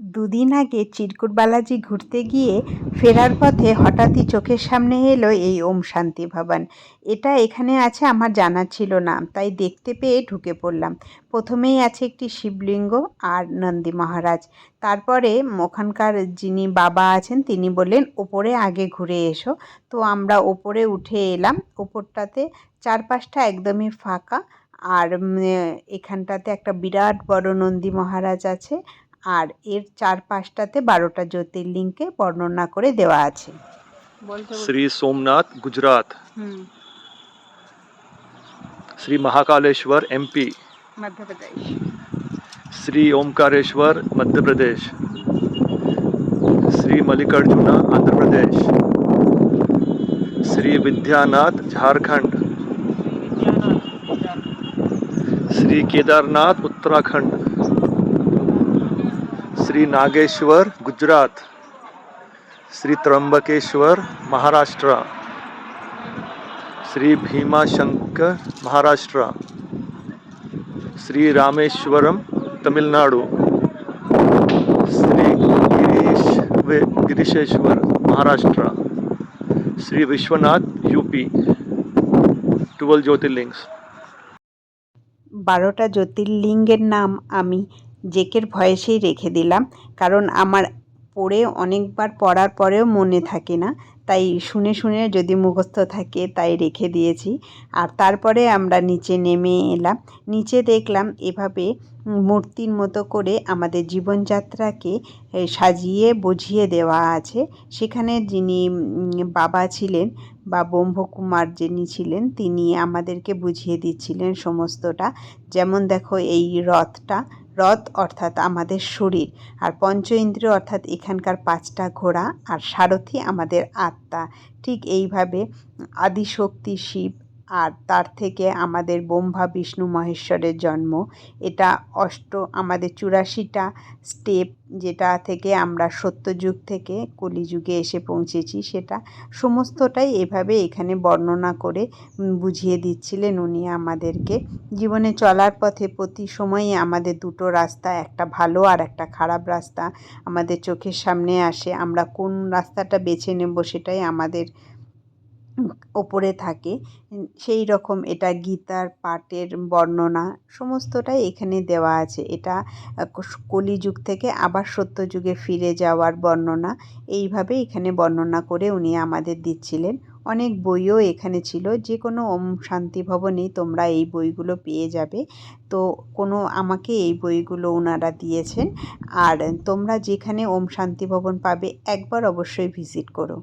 দুদিন আগে চিরকুট বালাজি ঘুরতে গিয়ে ফেরার পথে হঠাৎই চোখের সামনে এলো এই ওম শান্তি ভবন। এটা এখানে আছে আমার জানা ছিল না, তাই দেখতে পেয়ে ঢুকে পড়লাম। প্রথমেই আছে একটি শিবলিঙ্গ আর নন্দী মহারাজ। তারপরে ওখানকার যিনি বাবা আছেন তিনি বললেন ওপরে আগে ঘুরে এসো। তো আমরা ওপরে উঠে এলাম। ওপরটাতে চারপাশটা একদমই ফাঁকা। আর এখানটাতে একটা বিরাট বড় নন্দী মহারাজ আছে। আর এর চারপাশটাতে 12টা জ্যোতির্লিঙ্গকে বর্ণনা করে দেওয়া আছে। Shri Somnath Gujarat, Shri Mahakaleshwar MP, Madhya Pradesh, Shri Omkareshwar Madhya Pradesh, Shri Mallikarjuna Andhra Pradesh, Shri Vidyanath Jharkhand, Shri Kedarnath Uttarakhand, Shri Nageshwar Gujarat, Shri Trimbakeshwar Maharashtra, Shri Bhimashankar Maharashtra, Shri Rameswaram Tamil Nadu, Shri गिरीशेश्वर Maharashtra, Shri Vishwanath UP. 12 ज्योतिर्लिंग्स। 12টা জ্যোতির্লিঙ্গের নাম আমি জেকের ভয়েসেই রেখে দিলাম, কারণ আমার অনেকবার পড়ার পরেও মনে থাকে না, তাই শুনে শুনে যদি মুখস্থ থাকে তাই রেখে দিয়েছি। আর তারপরে আমরা নিচে নেমে এলাম। নিচে দেখলাম এভাবে মূর্তির মতো করে আমাদের জীবনযাত্রাকে সাজিয়ে বুঝিয়ে দেওয়া আছে। সেখানে যিনি বাবা ছিলেন বা ব্রহ্মকুমার যিনি ছিলেন তিনি আমাদেরকে বুঝিয়ে দিচ্ছিলেন সমস্তটা। যেমন দেখো এই রথ অর্থাৎ আমাদের শরীর, আর পঞ্চ ইন্দ্রিয় অর্থাৎ এখানকার 5টা ঘোড়া, আর সারথি আমাদের আত্মা। ঠিক এইভাবে আদিশক্তি শিব, আর তার থেকে আমাদের ব্রহ্মা বিষ্ণু মহেশ্বরের জন্ম। এটা আমাদের 84টা স্টেপ, যেটা থেকে আমরা সত্যযুগ থেকে কলিযুগে এসে পৌঁছেছি, সেটা সমস্তটাই এভাবে এখানে বর্ণনা করে বুঝিয়ে দিচ্ছিলেন উনি আমাদেরকে। জীবনে চলার পথে প্রতি সময়ই আমাদের দুটো রাস্তা, একটা ভালো আর একটা খারাপ রাস্তা আমাদের চোখের সামনে আসে। আমরা কোন রাস্তাটা বেছে নেব সেটাই আমাদের ওপরে থাকে। সেই রকম এটা গীতার পাঠের বর্ণনা সমস্তটাই এখানে দেওয়া আছে। এটা কলিযুগ থেকে আবার সত্যযুগে ফিরে যাওয়ার বর্ণনা। এইভাবে এখানে বর্ণনা করে উনি আমাদের দিচ্ছিলেন। অনেক বইও এখানে ছিল, যে কোনো ওম শান্তি ভবনেই তোমরা এই বইগুলো পেয়ে যাবে। তো আমাকে এই বইগুলো ওনারা দিয়েছেন। আর তোমরা যেখানে ওম শান্তি ভবন পাবে একবার অবশ্যই ভিজিট করো।